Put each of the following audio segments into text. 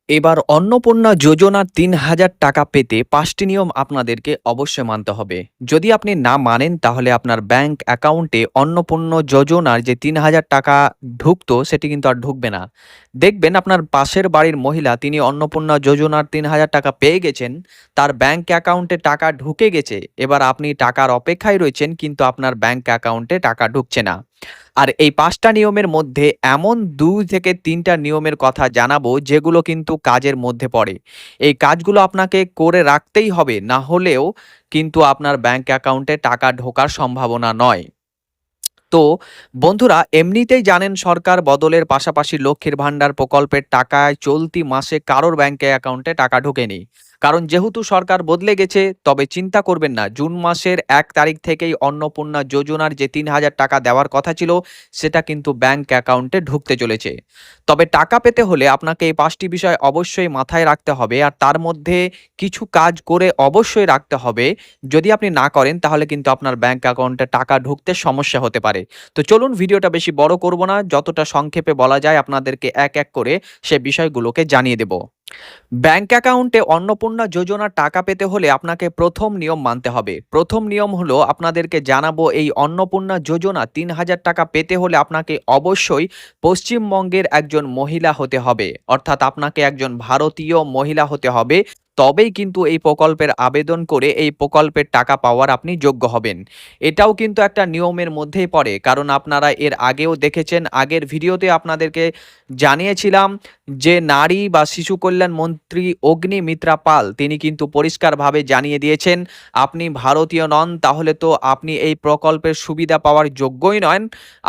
এবার অন্নপূর্ণা যোজনার ৩,০০০ টাকা পেতে ৫টি নিয়ম আপনাদেরকে অবশ্যই মানতে হবে। যদি আপনি না মানেন তাহলে আপনার ব্যাংক অ্যাকাউন্টে অন্নপূর্ণা যোজনার যে ৩,০০০ টাকা ঢুকতো সেটি কিন্তু আর ঢুকবে না। দেখবেন আপনার পাশের বাড়ির মহিলা তিনি অন্নপূর্ণা যোজনার ৩,০০০ টাকা পেয়ে গেছেন, তার ব্যাংক অ্যাকাউন্টে টাকা ঢুকে গেছে। এবার আপনি টাকার অপেক্ষায় রয়েছেন কিন্তু আপনার ব্যাংক অ্যাকাউন্টে টাকা ঢুকছে না। আর এই ৫টা নিয়মের মধ্যে এমন ২ থেকে ৩টা নিয়মের কথা জানাবো যেগুলো কিন্তু কাজের মধ্যে পড়ে। এই কাজগুলো আপনাকে করে রাখতেই হবে, না হলেও কিন্তু আপনার ব্যাংক অ্যাকাউন্টে টাকা ঢোকার সম্ভাবনা নয়। তো বন্ধুরা, এমনিতেই জানেন সরকার বদলের পাশাপাশি লক্ষ্মীর ভান্ডার প্রকল্পের টাকায় চলতি মাসে কারোর ব্যাংকে অ্যাকাউন্টে টাকা ঢোকেনি। কারণ যেহেতু সরকার বদলে গেছে, তবে চিন্তা করবেন না, জুন মাসের ১ তারিখ থেকেই অন্নপূর্ণা যোজনার যে ৩,০০০ টাকা দেওয়ার কথা ছিল সেটা কিন্তু ব্যাংক অ্যাকাউন্টে ঢুকতে চলেছে। তবে টাকা পেতে হলে আপনাকে এই ৫টি বিষয় অবশ্যই মাথায় রাখতে হবে, আর তার মধ্যে কিছু কাজ করে অবশ্যই রাখতে হবে। যদি আপনি না করেন তাহলে কিন্তু আপনার ব্যাংক অ্যাকাউন্টে টাকা ঢুকতে সমস্যা হতে পারে। তো চলুন ভিডিওটা বেশি বড় করব না, যতটা সংক্ষেপে বলা যায় আপনাদেরকে এক এক করে সে বিষয়গুলোকে জানিয়ে দেব। ব্যাংক অ্যাকাউন্টে অন্নপূর্ণা যোজনার টাকা পেতে হলে আপনাকে প্রথম নিয়ম মানতে হবে। প্রথম নিয়ম হলো, আপনাদেরকে জানাবো এই অন্নপূর্ণা যোজনা ৩,০০০ টাকা পেতে হলে আপনাকে অবশ্যই পশ্চিমবঙ্গের একজন মহিলা হতে হবে। অর্থাৎ আপনাকে একজন ভারতীয় মহিলা হতে হবে। তবেই কিন্তু এই প্রকল্পের আবেদন করে এই প্রকল্পের টাকা পাওয়ার আপনি যোগ্য হবেন। এটাও কিন্তু একটা নিয়মের মধ্যেই পড়ে। কারণ আপনারা এর আগেও দেখেছেন, আগের ভিডিওতে আপনাদেরকে জানিয়েছিলাম যে নারী বা শিশু কল্যাণ মন্ত্রী অগ্নিমিত্রা পাল তিনি কিন্তু পরিষ্কারভাবে জানিয়ে দিয়েছেন, আপনি ভারতীয় নন তাহলে তো আপনি এই প্রকল্পের সুবিধা পাওয়ার যোগ্যই নন,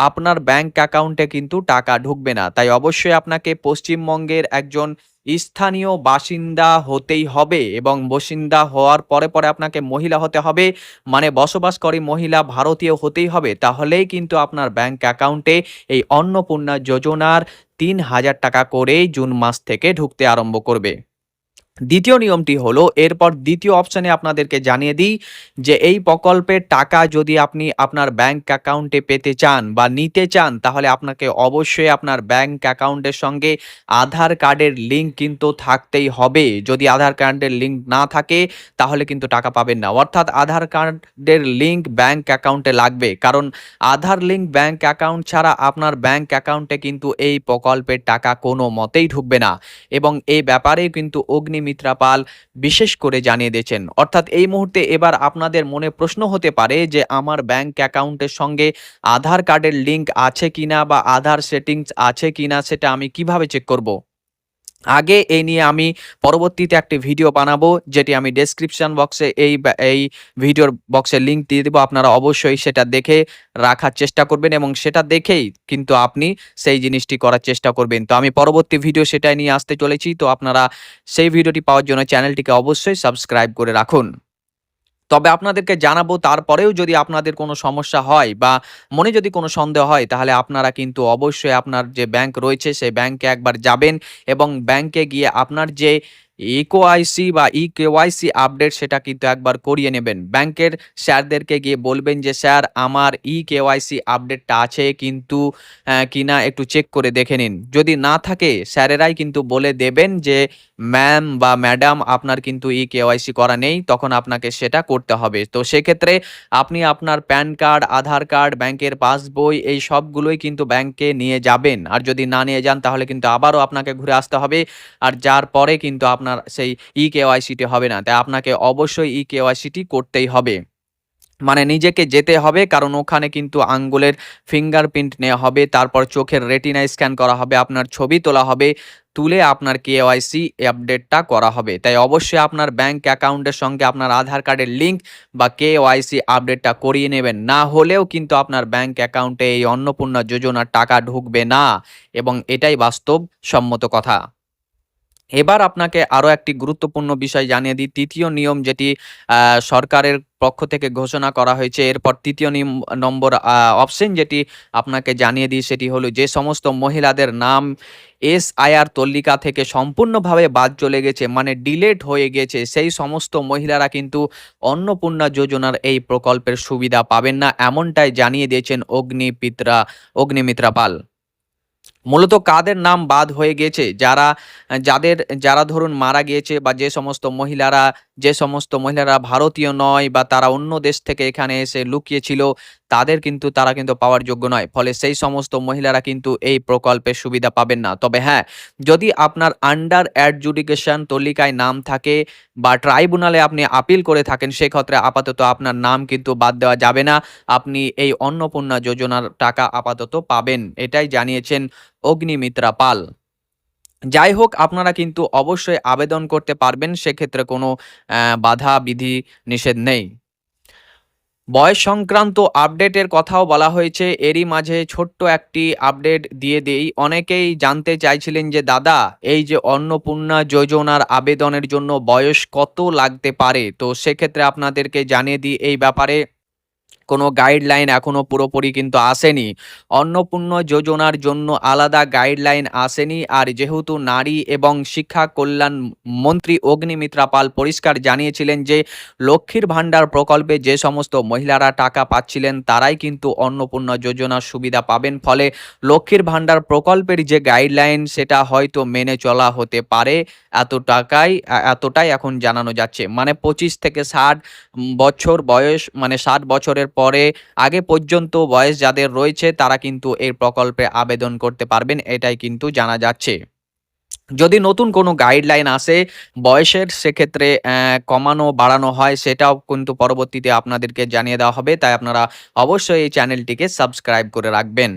আপনার ব্যাংক অ্যাকাউন্টে কিন্তু টাকা ঢুকবে না। তাই অবশ্যই আপনাকে পশ্চিমবঙ্গের একজন স্থানীয় বাসিন্দা হতেই হবে, এবং বাসিন্দা হওয়ার পরে পরে আপনাকে মহিলা হতে হবে, মানে বসবাসকারী মহিলা ভারতীয় হতেই হবে। তাহলেই কিন্তু আপনার ব্যাংক অ্যাকাউন্টে এই অন্নপূর্ণা যোজনার ৩,০০০ টাকা করেই জুন মাস থেকে ঢুকতে আরম্ভ করবে। দ্বিতীয় নিয়মটি হলো, এরপর দ্বিতীয় অপশনে আপনাদেরকে জানিয়ে দিই যে এই প্রকল্পের টাকা যদি আপনি আপনার ব্যাংক অ্যাকাউন্টে পেতে চান বা নিতে চান, তাহলে আপনাকে অবশ্যই আপনার ব্যাংক অ্যাকাউন্টের সঙ্গে আধার কার্ডের লিঙ্ক কিন্তু থাকতেই হবে। যদি আধার কার্ডের লিঙ্ক না থাকে তাহলে কিন্তু টাকা পাবেন না। অর্থাৎ আধার কার্ডের লিঙ্ক ব্যাংক অ্যাকাউন্টে লাগবে, কারণ আধার লিঙ্ক ব্যাংক অ্যাকাউন্ট ছাড়া আপনার ব্যাংক অ্যাকাউন্টে কিন্তু এই প্রকল্পের টাকা কোনো মতেই ঢুকবে না। এবং এই ব্যাপারে কিন্তু অগ্নিমিত্রা পাল বিশেষ করে জানিয়ে দিয়েছেন। অর্থাৎ এই মুহূর্তে এবার আপনাদের মনে প্রশ্ন হতে পারে যে আমার ব্যাংক অ্যাকাউন্টের সঙ্গে আধার কার্ডের লিঙ্ক আছে কিনা বা আধার সেটিংস আছে কিনা সেটা আমি কিভাবে চেক করব? আগে এই নিয়ে আমি পরবর্তীতে একটি ভিডিও বানাবো, যেটি আমি ডেসক্রিপশন বক্সে এই ভিডিওর বক্সে লিঙ্ক দিয়ে দেব। আপনারা অবশ্যই সেটা দেখে রাখার চেষ্টা করবেন এবং সেটা দেখেই কিন্তু আপনি সেই জিনিসটি করার চেষ্টা করবেন। তো আমি পরবর্তী ভিডিও সেটাই নিয়ে আসতে চলেছি। তো আপনারা সেই ভিডিওটি পাওয়ার জন্য চ্যানেলটিকে অবশ্যই সাবস্ক্রাইব করে রাখুন। তবে আপনাদেরকে জানাবো, তারপরেও যদি আপনাদের কোনো সমস্যা হয় বা মনে যদি কোনো সন্দেহ হয়, তাহলে আপনারা কিন্তু অবশ্যই আপনার যে ব্যাংক রয়েছে সেই ব্যাংকে একবার যাবেন এবং ব্যাংকে গিয়ে আপনার যে ইকোআইসি বা ইকেওয়াইসি আপডেট সেটা কিন্তু একবার করিয়ে নেবেন। ব্যাংকের স্যারদেরকে গিয়ে বলবেন যে স্যার আমার ইকেওয়াইসি আপডেটটা আছে কিন্তু কিনা একটু চেক করে দেখে নিন। যদি না থাকে স্যারেরাই কিন্তু বলে দেবেন যে ম্যাম বা ম্যাডাম আপনার কিন্তু ইকেওয়াইসি করা নেই, তখন আপনাকে সেটা করতে হবে। তো সেক্ষেত্রে আপনি আপনার প্যান কার্ড, আধার কার্ড, ব্যাংকের পাসবই এই সবগুলোই কিন্তু ব্যাংকে নিয়ে যাবেন। আর যদি না নিয়ে যান তাহলে কিন্তু আবারও আপনাকে ঘুরে আসতে হবে। আর যার পরে কিন্তু আপনার সেই ইকেওয়াইসিটি হবে না। তাই আপনাকে অবশ্যই ইকেওয়াইসিটি করতেই হবে। মানে নিজেকে যেতে হবে, কারণ ওখানে কিন্তু আঙ্গুলের ফিঙ্গারপ্রিন্ট নেওয়া হবে, তারপর চোখের রেটিনা স্ক্যান করা হবে, আপনার ছবি তোলা হবে, তুলে আপনার কেওয়াইসি আপডেটটা করা হবে। তাই অবশ্যই আপনার ব্যাংক অ্যাকাউন্টের সঙ্গে আপনার আধার কার্ডের লিঙ্ক বা কেওয়াইসি আপডেটটা করিয়ে নেবেন। না হলেও কিন্তু আপনার ব্যাংক অ্যাকাউন্টে এই অন্নপূর্ণা যোজনার টাকা ঢুকবে না, এবং এটাই বাস্তব সম্মত কথা। এবার আপনাকে আরো একটি গুরুত্বপূর্ণ বিষয় জানিয়ে দিই। ৩য় নিয়ম যেটি সরকারের পক্ষ থেকে ঘোষণা করা হয়েছে। এরপর ৩য় নম্বর অপশন যেটি আপনাকে জানিয়ে দিই, সেটি হলো যে সমস্ত মহিলাদের নাম এসআইআর তালিকা থেকে সম্পূর্ণভাবে বাদ চলে গেছে, মানে ডিলেট হয়ে গেছে, সেই সমস্ত মহিলারা কিন্তু অন্নপূর্ণা যোজনার এই প্রকল্পের সুবিধা পাবেন না, এমনটাই জানিয়ে দিয়েছেন অগ্নিমিত্রা পাল। মূলত কাদের নাম বাদ হয়ে গেছে? যারা ধরুন মারা গিয়েছে বা যে সমস্ত মহিলারা ভারতীয় নয় বা তারা অন্য দেশ থেকে এখানে এসে লুকিয়ে ছিল, তারা কিন্তু পাওয়ার যোগ্য নয়। ফলে সেই সমস্ত মহিলারা কিন্তু এই প্রকল্পের সুবিধা পাবেন না। তবে হ্যাঁ, যদি আপনার আন্ডার অ্যাডজুডিকেশন তালিকায় নাম থাকে বা ট্রাইব্যুনালে আপনি আপিল করে থাকেন, সেক্ষেত্রে আপাতত আপনার নাম কিন্তু বাদ দেওয়া যাবে না। আপনি এই অন্নপূর্ণা যোজনার টাকা আপাতত পাবেন। এটাই জানিয়েছেন অগ্নিমিত্রা পাল। যাই হোক, আপনারা কিন্তু অবশ্যই আবেদন করতে পারবেন। সেক্ষেত্রে কোনো বাধা বিধি নিষেধ নেই। বয়স সংক্রান্ত আপডেটের কথাও বলা হয়েছে। এরই মাঝে ছোট্ট একটি আপডেট দিয়ে দেই। অনেকেই জানতে চাইছিলেন যে দাদা, এই যে অন্নপূর্ণা যোজনার আবেদনের জন্য বয়স কত লাগতে পারে? তো সেক্ষেত্রে আপনাদেরকে জানিয়ে দিই, এই ব্যাপারে কোনো গাইডলাইন এখনো পুরোপুরি কিন্তু আসেনি। অন্নপূর্ণা যোজনার জন্য আলাদা গাইডলাইন আসেনি। আর যেহেতু নারী এবং শিক্ষা কল্যাণ মন্ত্রী অগ্নিমিত্রা পাল পরিষ্কার জানিয়েছিলেন যে লক্ষ্মীর ভাণ্ডার প্রকল্পে যে সমস্ত মহিলারা টাকা পাচ্ছিলেন তারাই কিন্তু অন্নপূর্ণা যোজনার সুবিধা পাবেন। ফলে লক্ষ্মীর ভাণ্ডার প্রকল্পের যে গাইডলাইন সেটা হয়তো মেনে চলা হতে পারে। এতটাই এখন জানানো যাচ্ছে। মানে 25 থেকে 60 বছর বয়স, মানে 60 বছরের পরে আগে পর্যন্ত বয়স যাদের রয়েছে তারা কিন্তু এই প্রকল্পে আবেদন করতে পারবেন, এটাই কিন্তু জানা যাচ্ছে। যদি নতুন কোনো গাইডলাইন আসে বয়সের, সেক্ষেত্রে কমানো বাড়ানো হয় সেটাও কিন্তু পরবর্তীতে আপনাদেরকে জানিয়ে দেওয়া হবে। তাই আপনারা অবশ্যই এই চ্যানেলটিকে সাবস্ক্রাইব করে রাখবেন।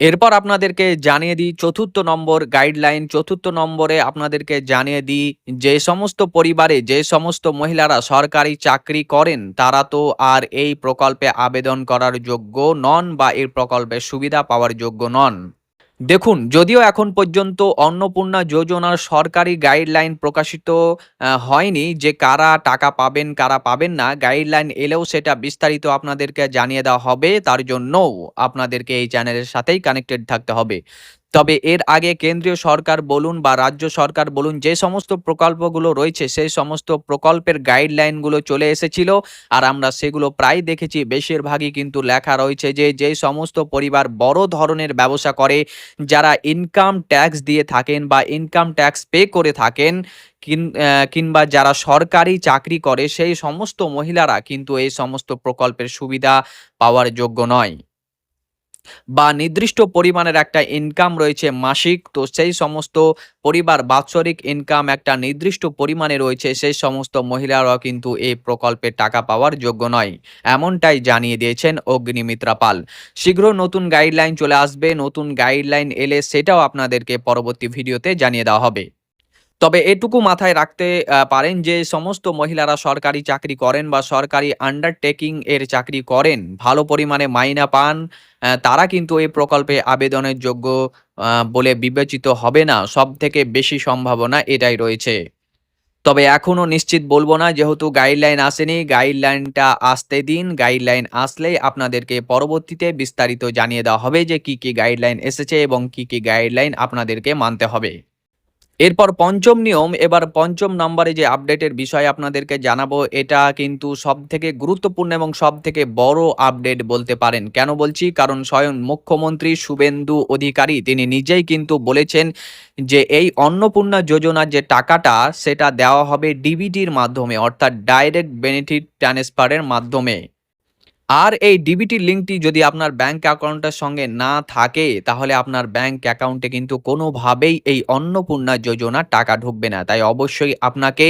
এরপর আপনাদেরকে জানিয়ে দিই ৪র্থ নম্বর গাইডলাইন। ৪র্থ নম্বরে আপনাদেরকে জানিয়ে দিই, যে সমস্ত পরিবারে যে সমস্ত মহিলারা সরকারি চাকরি করেন তারা তো আর এই প্রকল্পে আবেদন করার যোগ্য নন বা এই প্রকল্পের সুবিধা পাওয়ার যোগ্য নন। দেখুন, যদিও এখন পর্যন্ত অন্নপূর্ণা যোজনার সরকারি গাইডলাইন প্রকাশিত হয়নি যে কারা টাকা পাবেন, কারা পাবেন না। গাইডলাইন এলেও সেটা বিস্তারিত আপনাদেরকে জানিয়ে দেওয়া হবে। তার জন্যও আপনাদেরকে এই চ্যানেলের সাথেই কানেক্টেড থাকতে হবে। তবে এর আগে কেন্দ্রীয় সরকার বলুন বা রাজ্য সরকার বলুন, যে সমস্ত প্রকল্পগুলো রয়েছে সেই সমস্ত প্রকল্পের গাইডলাইনগুলো চলে এসেছিল। আর আমরা সেগুলো প্রায় দেখেছি। বেশিরভাগই কিন্তু লেখা রয়েছে যে, যে সমস্ত পরিবার বড় ধরনের ব্যবসা করে, যারা ইনকাম ট্যাক্স দিয়ে থাকেন বা ইনকাম ট্যাক্স পে করে থাকেন, কিংবা যারা সরকারি চাকরি করে, সেই সমস্ত মহিলারা কিন্তু এই সমস্ত প্রকল্পের সুবিধা পাওয়ার যোগ্য নয়। বা নির্দিষ্ট পরিমাণের একটা ইনকাম রয়েছে মাসিক, তো সেই সমস্ত পরিবার বাৎসরিক ইনকাম একটা নির্দিষ্ট পরিমাণে রয়েছে, সেই সমস্ত মহিলারাও কিন্তু এই প্রকল্পের টাকা পাওয়ার যোগ্য নয়। এমনটাই জানিয়ে দিয়েছেন অগ্নিমিত্রা পাল। শীঘ্র নতুন গাইডলাইন চলে আসবে। নতুন গাইডলাইন এলে সেটাও আপনাদেরকে পরবর্তী ভিডিওতে জানিয়ে দেওয়া হবে। তবে এটুকু মাথায় রাখতে পারেন যে সমস্ত মহিলারা সরকারি চাকরি করেন বা সরকারি আন্ডারটেকিং এর চাকরি করেন, ভালো পরিমাণে মাইনা পান, তারা কিন্তু এই প্রকল্পে আবেদনের যোগ্য বলে বিবেচিত হবে না। সবথেকে বেশি সম্ভাবনা এটাই রয়েছে। তবে এখনো নিশ্চিত বলবো না, যেহেতু গাইডলাইন আসেনি। গাইডলাইনটা আসতে দিন। গাইডলাইন আসলেই আপনাদেরকে পরবর্তীতে বিস্তারিত জানিয়ে দেওয়া হবে যে কি, কি গাইডলাইন এসেছে এবং কি, কি গাইডলাইন আপনাদেরকে মানতে হবে। এরপর পঞ্চম নিয়ম। এবার পঞ্চম নম্বরে যে আপডেটের বিষয় আপনাদেরকে জানাবো, এটা কিন্তু সবথেকে গুরুত্বপূর্ণ এবং সবথেকে বড় আপডেট বলতে পারেন। কেন বলছি? কারণ স্বয়ং মুখ্যমন্ত্রী শুভেন্দু অধিকারী তিনি নিজেই কিন্তু বলেছেন যে এই অন্নপূর্ণা যোজনার যে টাকাটা সেটা দেওয়া হবে ডিবিটির মাধ্যমে, অর্থাৎ ডাইরেক্ট বেনিফিট ট্রান্সফারের মাধ্যমে। আর এই ডিবিটি লিঙ্কটি যদি আপনার ব্যাংক অ্যাকাউন্টের সঙ্গে না থাকে, তাহলে আপনার ব্যাংক অ্যাকাউন্টে কিন্তু কোনোভাবেই এই অন্নপূর্ণা যোজনার টাকা ঢুকবে না। তাই অবশ্যই আপনাকে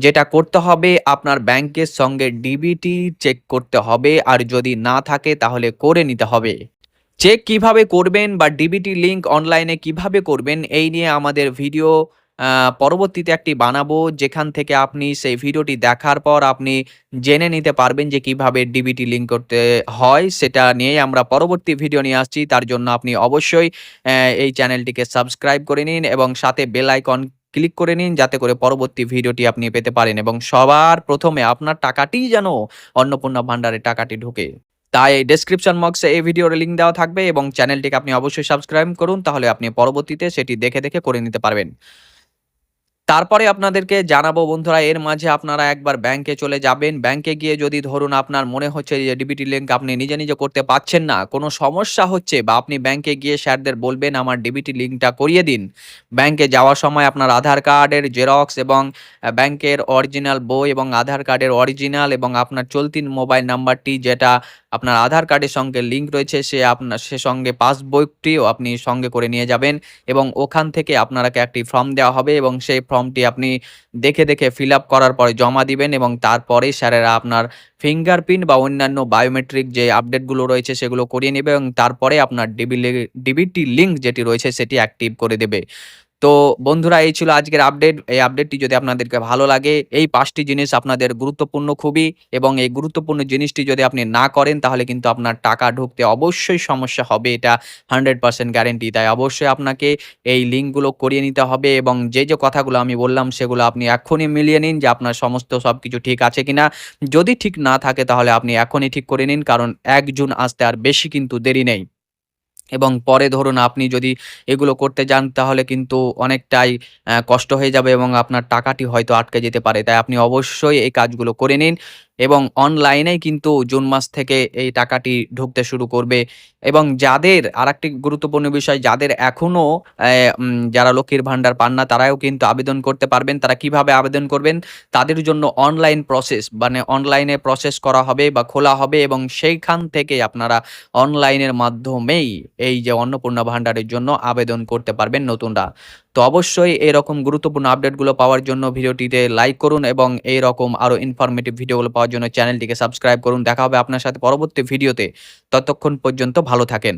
যেটা করতে হবে, আপনার ব্যাংকের সঙ্গে ডিবিটি চেক করতে হবে। আর যদি না থাকে তাহলে করে নিতে হবে। চেক কিভাবে করবেন বা ডিবিটি লিঙ্ক অনলাইনে কিভাবে করবেন, এই নিয়ে আমাদের ভিডিও পরবর্তীতে একটি বানাবো, যেখান থেকে আপনি সেই ভিডিওটি দেখার পর আপনি জেনে নিতে পারবেন যে কিভাবে ডিবিটি লিঙ্ক করতে হয়। সেটা নিয়েই আমরা পরবর্তী ভিডিও নিয়ে আসছি। তার জন্য আপনি অবশ্যই এই চ্যানেলটিকে সাবস্ক্রাইব করে নিন এবং সাথে বেল আইকন ক্লিক করে নিন, যাতে করে পরবর্তী ভিডিওটি আপনি পেতে পারেন এবং সবার প্রথমে আপনার টাকাটিই যেন অন্নপূর্ণা ভান্ডারে টাকাটি ঢোকে। তাই ডেসক্রিপশন বক্সে এই ভিডিওর লিঙ্ক দেওয়া থাকবে এবং চ্যানেলটিকে আপনি অবশ্যই সাবস্ক্রাইব করুন, তাহলে আপনি পরবর্তীতে সেটি দেখে করে নিতে পারবেন। তারপরে আপনাদেরকে জানাবো বন্ধুরা, এর মাঝে আপনারা একবার ব্যাংকে চলে যাবেন। ব্যাংকে গিয়ে যদি ধরুন আপনার মনে হচ্ছে যে ডিবিটি লিঙ্ক আপনি নিজে করতে পারছেন না, কোনো সমস্যা হচ্ছে, বা আপনি ব্যাংকে গিয়ে স্যারদের বলবেন আমার ডিবিটি লিঙ্কটা করিয়ে দিন। ব্যাংকে যাওয়ার সময় আপনার আধার কার্ডের জেরক্স এবং ব্যাংকের অরিজিনাল বই এবং আধার কার্ডের অরিজিনাল এবং আপনার চলতি মোবাইল নাম্বারটি যেটা আপনার আধার কার্ডের সঙ্গে লিঙ্ক রয়েছে সে সঙ্গে পাসবইটিও আপনি সঙ্গে করে নিয়ে যাবেন। এবং ওখান থেকে আপনাকে একটি ফর্ম দেওয়া হবে এবং সেই ফর্মটি আপনি দেখে ফিল আপ করার পরে জমা দিবেন এবং তারপরেই স্যারেরা আপনার ফিঙ্গারপ্রিন্ট বা অন্যান্য বায়োমেট্রিক যে আপডেটগুলো রয়েছে সেগুলো করিয়ে নেবে এবং তারপরে আপনার ডিবিটি লিঙ্ক যেটি রয়েছে সেটি অ্যাক্টিভ করে দেবে। তো বন্ধুরা, এই ছিল আজকের আপডেট। এই আপডেটটি যদি আপনাদেরকে ভালো লাগে, এই ৫ টি জিনিস আপনাদের গুরুত্বপূর্ণ খুবই, এবং এই গুরুত্বপূর্ণ জিনিসটি যদি আপনি না করেন তাহলে কিন্তু আপনার টাকা ঢুকতে অবশ্যই সমস্যা হবে। এটা 100% গ্যারান্টি। তাই অবশ্যই আপনাকে এই লিঙ্কগুলো করিয়ে নিতে হবে এবং যে কথাগুলো আমি বললাম সেগুলো আপনি এখনই মিলিয়ে নিন যে আপনার সমস্ত সবকিছু ঠিক আছে কিনা। যদি ঠিক না থাকে তাহলে আপনি এখনই ঠিক করে নিন, কারণ ১ জুন আসতে আর বেশি কিন্তু দেরি নেই। এবং পরে ধরুন আপনি যদি এগুলো করতে যান তাহলে কিন্তু অনেকটাই কষ্ট হয়ে যাবে এবং আপনার টাকাটি হয়তো আটকে যেতে পারে। তাই আপনি অবশ্যই এই কাজগুলো করে নিন এবং অনলাইনেই কিন্তু জুন মাস থেকে এই টাকাটি ঢুকতে শুরু করবে। এবং যাদের আরেকটি গুরুত্বপূর্ণ বিষয়, যাদের এখনো যারা লক্ষ্মীর ভান্ডার পান না তারাও কিন্তু আবেদন করতে পারবেন। তারা কিভাবে আবেদন করবেন? তাদের জন্য অনলাইন প্রসেস, মানে অনলাইনে প্রসেস করা হবে বা খোলা হবে এবং সেইখান থেকে আপনারা অনলাইনের মাধ্যমেই এই যে অন্নপূর্ণা ভান্ডারের জন্য আবেদন করতে পারবেন নতুনরা। তো অবশ্যই এরকম গুরুত্বপূর্ণ আপডেটগুলো পাওয়ার জন্য ভিডিওটিতে লাইক করুন এবং এইরকম আরো ইনফরমেটিভ ভিডিওগুলো পাওয়ার জন্য চ্যানেলটিকে সাবস্ক্রাইব করুন। দেখা হবে আপনার সাথে পরবর্তী ভিডিওতে। ততক্ষণ পর্যন্ত ভালো থাকেন।